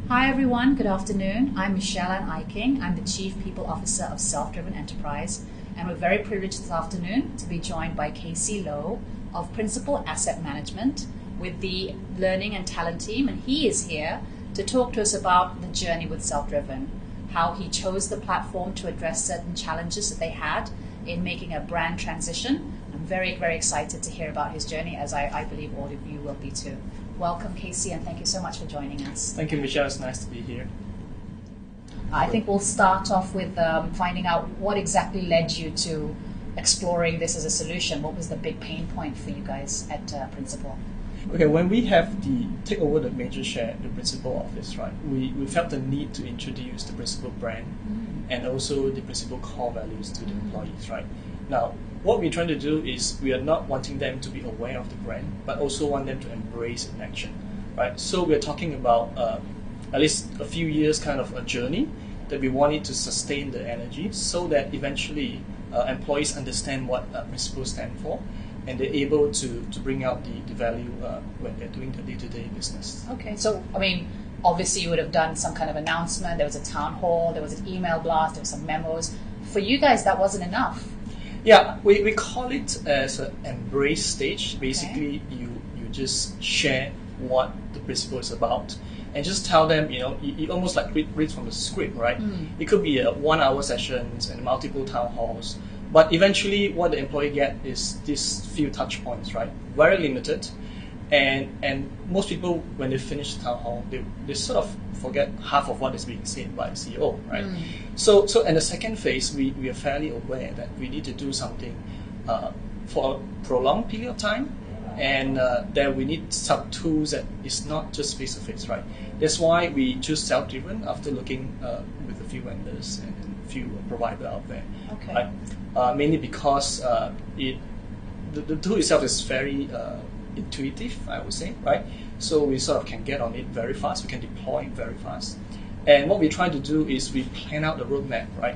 Hi everyone, good afternoon. I'm Michelle Ann Iking. I'm the Chief People Officer of SelfDrvn Enterprise, and we're very privileged this afternoon to be joined by Casey Lowe of Principal Asset Management with the Learning and Talent team, and he is here to talk to us about the journey with SelfDrvn, how he chose the platform to address certain challenges that they had in making a brand transition. I'm very, very excited to hear about his journey, as I believe all of you will be too. Welcome, Casey, and thank you so much for joining us. Thank you, Michelle. It's nice to be here. I think we'll start off with finding out what exactly led you to exploring this as a solution. What was the big pain point for you guys at Principal? Okay, when we have take over the major share, the Principal office, right? We felt the need to introduce the Principal brand and also the Principal core values to the employees, right? Now, what we're trying to do is we are not wanting them to be aware of the brand, but also want them to embrace it in action, right? So we're talking about at least a few years kind of a journey that we wanted to sustain the energy so that eventually employees understand what Principal stand for, and they're able to bring out the value when they're doing the day-to-day business. Okay, so I mean, obviously you would have done some kind of announcement, there was a town hall, there was an email blast, there were some memos. For you guys, that wasn't enough. Yeah, we call it as an embrace stage. Basically, you just share what the Principal is about and just tell them, you almost like read from the script, right? It could be a 1 hour sessions and multiple town halls, but eventually what the employee get is these few touch points, right? Very limited. And most people, when they finish the town hall, they sort of forget half of what is being said by the CEO, right? So in the second phase, we are fairly aware that we need to do something for a prolonged period of time, and that we need some tools that is not just face-to-face, right? That's why we choose SelfDrvn after looking with a few vendors and a few providers out there. Okay. Right? Mainly because the tool itself is very intuitive, I would say, right? So we sort of can get on it very fast, we can deploy it very fast. And what we try to do is we plan out the roadmap, right?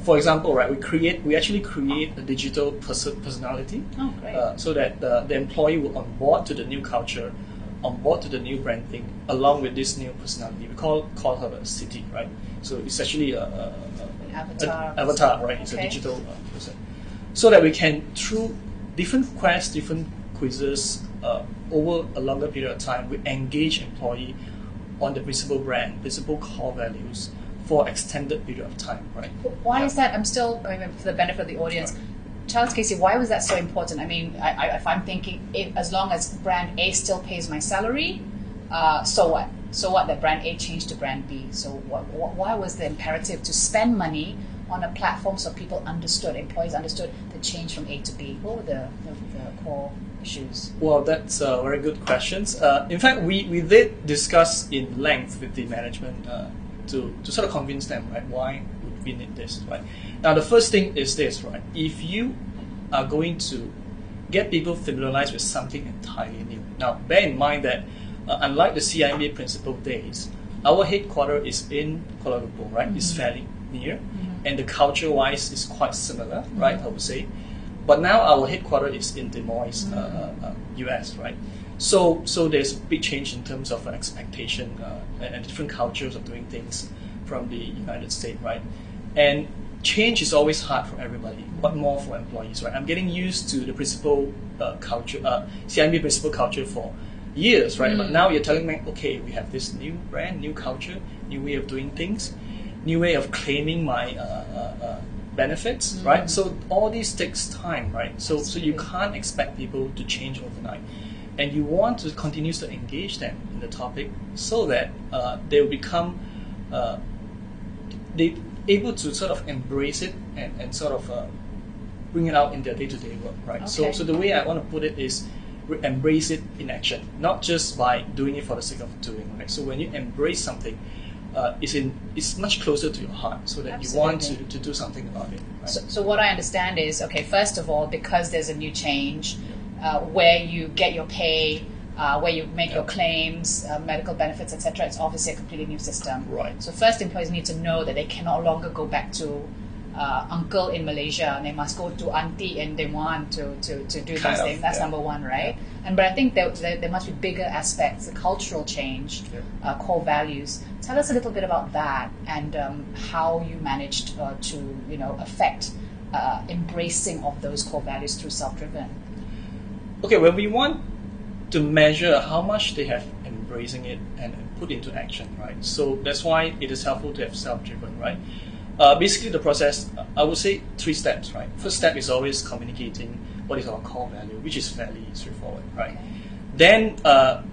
For example, right, we actually create a digital personality. Oh, great. So that the employee will onboard to the new culture, onboard to the new branding, along with this new personality. We call her a city, right? So it's actually an avatar, right? It's a digital person. So that we can, through different quests, different quizzes, over a longer period of time, we engage employee on the Principal brand, Principal core values for extended period of time, right? Why is that? For the benefit of the audience, right. Charles, Casey, why was that so important? I mean, if I'm thinking, as long as brand A still pays my salary, so what? So what? That brand A changed to brand B. So why was the imperative to spend money on a platform so people understood, employees understood the change from A to B? What were the core issues? Well, that's a very good question. In fact, we did discuss in length with the management to sort of convince them, right, why would we need this, right? Now, the first thing is this, right? If you are going to get people familiarized with something entirely new. Now, bear in mind that unlike the CIMB Principal days, our headquarters is in Kuala Lumpur, right? It's fairly near, and the culture-wise is quite similar, right? I would say. But now our headquarters is in Des Moines, US, right? So there's a big change in terms of expectation and different cultures of doing things from the United States, right? And change is always hard for everybody, but more for employees, right? I'm getting used to the Principal culture, CIMB Principal culture for years, right? But now you're telling me, okay, we have this new brand, new culture, new way of doing things, new way of claiming my benefits, right? So all this takes time, right? So you can't expect people to change overnight, and you want to continue to engage them in the topic so that they will become they able to sort of embrace it and sort of bring it out in their day-to-day work, right? Okay. So the way I want to put it is embrace it in action, not just by doing it for the sake of doing, right? So when you embrace something, it's much closer to your heart, so that Absolutely. You want to do something about it. Right? So what I understand is, okay, first of all, because there's a new change, where you get your pay, where you make your claims, medical benefits, etc., it's obviously a completely new system. Right. So first, employees need to know that they can no longer go back to uncle in Malaysia and they must go to auntie in Taiwan to do these things. That's number one, right? But I think there must be bigger aspects, the cultural change, core values. Tell us a little bit about that and how you managed to affect embracing of those core values through SelfDrvn. Okay, when we want to measure how much they have embracing it and put into action, right? So that's why it is helpful to have SelfDrvn, right? Basically, the process, I would say 3 steps, right? First step is always communicating what is our core value, which is fairly straightforward, right? Okay. Then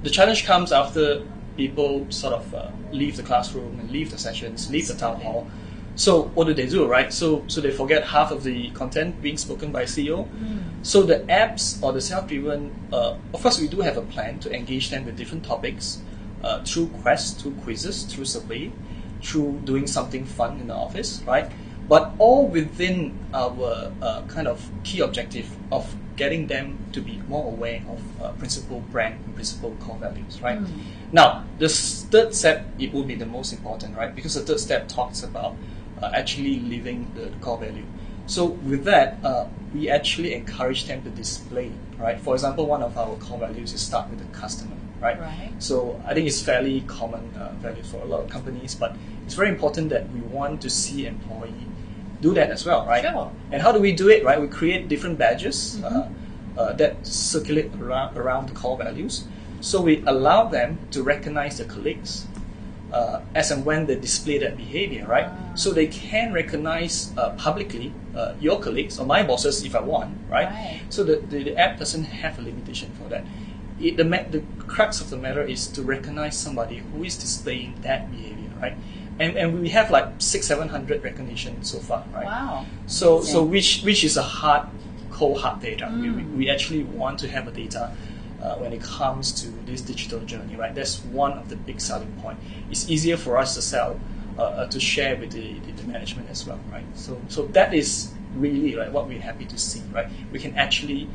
the challenge comes after people sort of leave the classroom and leave the sessions, leave the town hall. So what do, right? So they forget half of the content being spoken by CEO. So the apps or the SelfDrvn, of course, we do have a plan to engage them with different topics through quests, through quizzes, through survey, through doing something fun in the office, right? But all within our kind of key objective of getting them to be more aware of principal brand and principal core values, right? Now, the third step, it will be the most important, right? Because the third step talks about actually living the core value. So with that, we actually encourage them to display, right? For example, one of our core values is start with the customer, right? So I think it's fairly common value for a lot of companies, but it's very important that we want to see employee do that as well, right? Sure. And how do we do it, right? We create different badges that circulate around the core values. So we allow them to recognize their colleagues as and when they display that behavior, right? So they can recognize publicly your colleagues or my bosses if I want, right? So the app doesn't have a limitation for that. The crux of the matter is to recognize somebody who is displaying that behavior, right? And we have like 600-700 recognition so far, right? Wow. So which is a hard data. We actually want to have a data when it comes to this digital journey, right? That's one of the big selling point. It's easier for us to sell, to share with the management as well, right? So that is really what we're happy to see, right? We can actually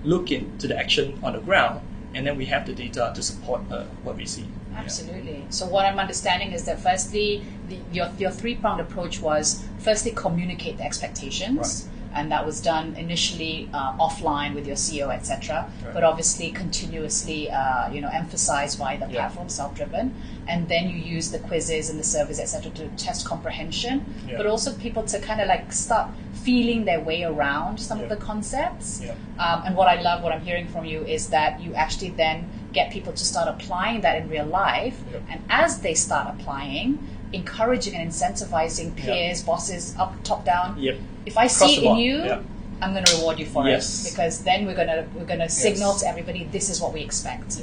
look into the action on the ground, and then we have the data to support what we see. Absolutely. So what I'm understanding is that firstly, your 3-pronged approach was firstly communicate the expectations. And that was done initially offline with your CEO, etc. But obviously continuously, emphasized via the platform SelfDrvn. And then you use the quizzes and the surveys, etc. to test comprehension, but also people to kind of start feeling their way around some of the concepts. And what I love, what I'm hearing from you is that you actually then get people to start applying that in real life. And as they start applying, encouraging and incentivizing peers, bosses, up, top, down. If I see it in you, I'm going to reward you for it, because then we're going to signal to everybody this is what we expect.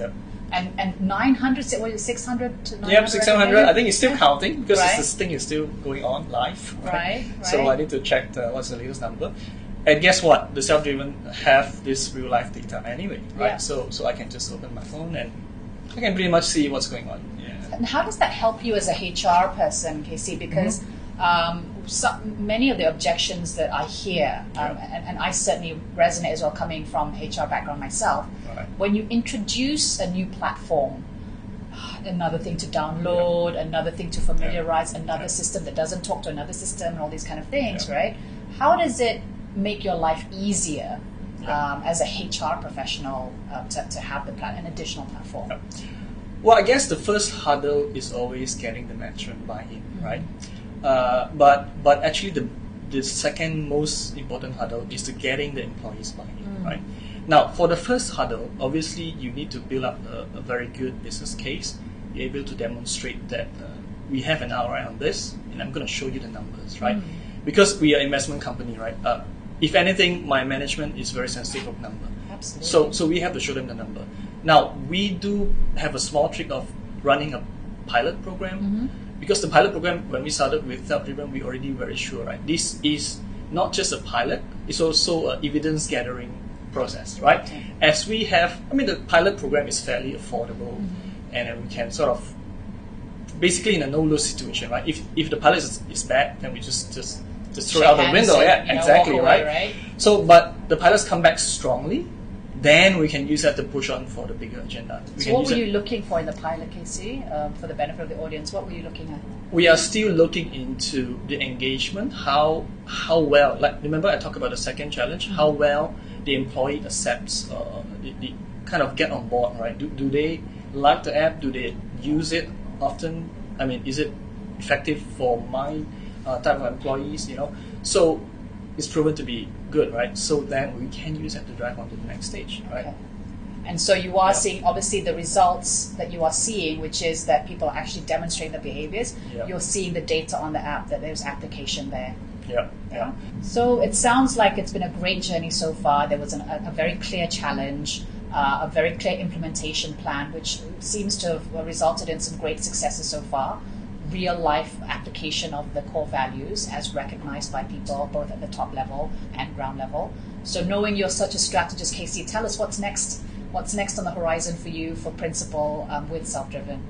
And 900, what is it, 600 to 900? 600. I think it's still counting because this thing is still going on live. Right. So I need to check what's the latest number. And guess what? The SelfDrvn have this real life data anyway, right? So I can just open my phone and I can pretty much see what's going on. And how does that help you as a HR person, KC? Because many of the objections that I hear, and I certainly resonate as well coming from HR background myself, when you introduce a new platform, another thing to download, another thing to familiarize, another system that doesn't talk to another system, and all these kind of things, right? How does it make your life easier as a HR professional to have an additional platform? Well, I guess the first hurdle is always getting the management buy-in, right? But actually the second most important hurdle is to getting the employees buy-in, right? Now, for the first hurdle, obviously you need to build up a very good business case, be able to demonstrate that we have an ROI on this, and I'm going to show you the numbers, right? Because we are an investment company, right? If anything, my management is very sensitive of number. Absolutely. So we have to show them the number. Now, we do have a small trick of running a pilot program, because the pilot program, when we started with SelfDrvn, we already very sure, right? This is not just a pilot, it's also an evidence gathering process, right? As we have, the pilot program is fairly affordable, and then we can sort of, basically in a no-lose situation, right? If the pilot is bad, then we just throw it out the window, exactly, right? So, but the pilots come back strongly, then we can use that to push on for the bigger agenda. So what were you looking for in the pilot, KC, for the benefit of the audience? What were you looking at? we are still looking into the engagement, how well, like remember I talked about the second challenge, how well the employee accepts, the kind of get on board, right? Do they like the app? Do they use it often? I mean, is it effective for my type of employees, So it's proven to be good, right? So then we can use that to drive on to the next stage, right? Okay. And so you are seeing, obviously, the results that you are seeing, which is that people are actually demonstrating the behaviors. Yeah. You're seeing the data on the app, that there's application there. Yeah. So it sounds like it's been a great journey so far. There was a very clear challenge, a very clear implementation plan, which seems to have resulted in some great successes so far. Real life application of the core values as recognized by people both at the top level and ground level. So knowing you're such a strategist, Casey, tell us what's next. What's next on the horizon for you for Principal with SelfDrvn?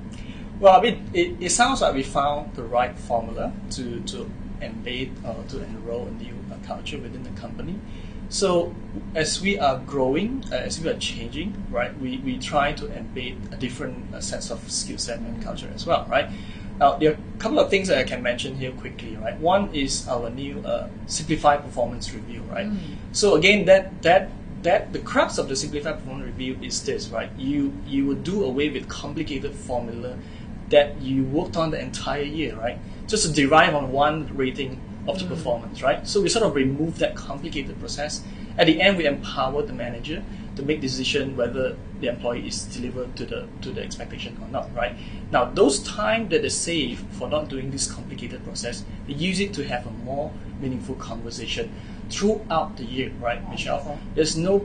Well, it sounds like we found the right formula to embed or to enroll a new culture within the company. So as we are growing, as we are changing, right, we try to embed a different sets of skill set and culture as well, right? Now, there are a couple of things that I can mention here quickly, right? One is our new simplified performance review, right? So again, that the crux of the simplified performance review is this, right? You will do away with complicated formula that you worked on the entire year, right? Just to derive on one rating of the performance, right? So we sort of remove that complicated process. At the end, we empower the manager to make decision whether the employee is delivered to the expectation or not, right? Now, those time that they save for not doing this complicated process, they use it to have a more meaningful conversation throughout the year, right, Michelle? There's no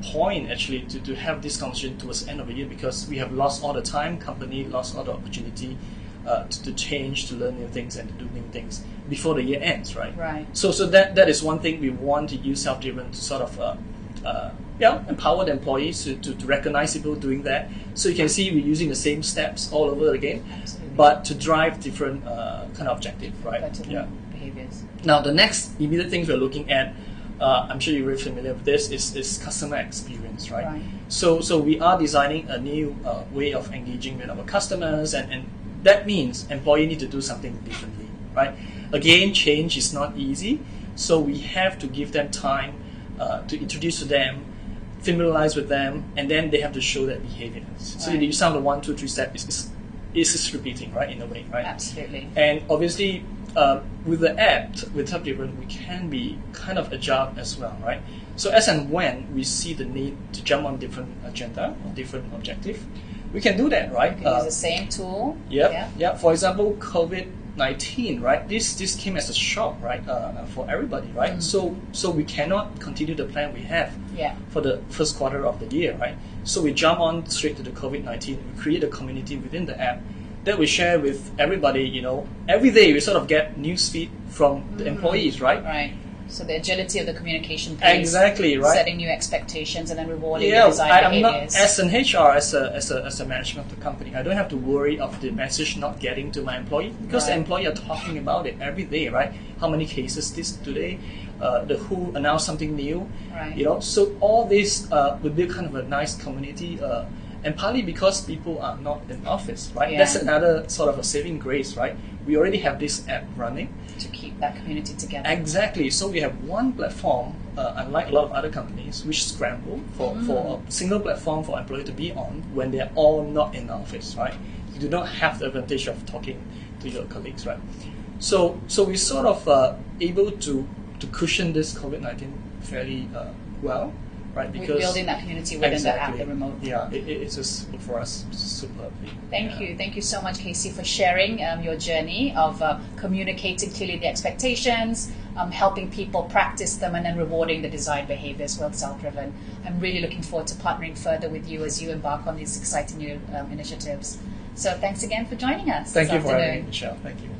point actually to have this conversation towards the end of the year because we have lost all the time, company lost all the opportunity to change, to learn new things and to do new things before the year ends, right? Right. So that is one thing we want to use SelfDrvn to sort of empower the employees to recognize people doing that. So you can see we're using the same steps all over again, but to drive different kind of objective, right? Behaviors. Now the next immediate things we're looking at, I'm sure you're very familiar with this, is customer experience, right? So we are designing a new way of engaging with our customers, and that means employees need to do something differently, right? Again, change is not easy, so we have to give them time to introduce to them, familiarize with them, and then they have to show that behavior. So you sound the 1, 2, 3 step is repeating, right, in a way, right? Absolutely. And obviously, with the app, with SelfDrvn, we can be kind of agile as well, right? So as and when we see the need to jump on different agenda or different objective, we can do that, right? You can use the same tool. Yeah. For example, COVID-19, right? This came as a shock, right, for everybody, right? So we cannot continue the plan we have for the first quarter of the year, right? So we jump on straight to the COVID-19. We create a community within the app that we share with everybody. Every day we sort of get news feed from the employees, right? Right. So the agility of the communication piece, exactly, right? Setting new expectations and then rewarding the desired behaviors. Not as an HR, as a management of the company, I don't have to worry of the message not getting to my employee because the employee are talking about it every day, right? How many cases this today? The WHO announced something new, right? So all this would be kind of a nice community. And partly because people are not in office, right? That's another sort of a saving grace, right? We already have this app running to keep that community together. Exactly. So we have one platform, unlike a lot of other companies, which scramble for a single platform for employees to be on when they're all not in the office, right? You do not have the advantage of talking to your colleagues, right? So we sort of able to cushion this COVID-19 fairly well. Right, because we're building that community within the app, the remote. Yeah, it's just for us superbly. Thank you so much, Casey, for sharing your journey of communicating clearly the expectations, helping people practice them, and then rewarding the desired behaviors with SelfDrvn. I'm really looking forward to partnering further with you as you embark on these exciting new initiatives. So thanks again for joining us. Thank you for having me, Michelle. Thank you.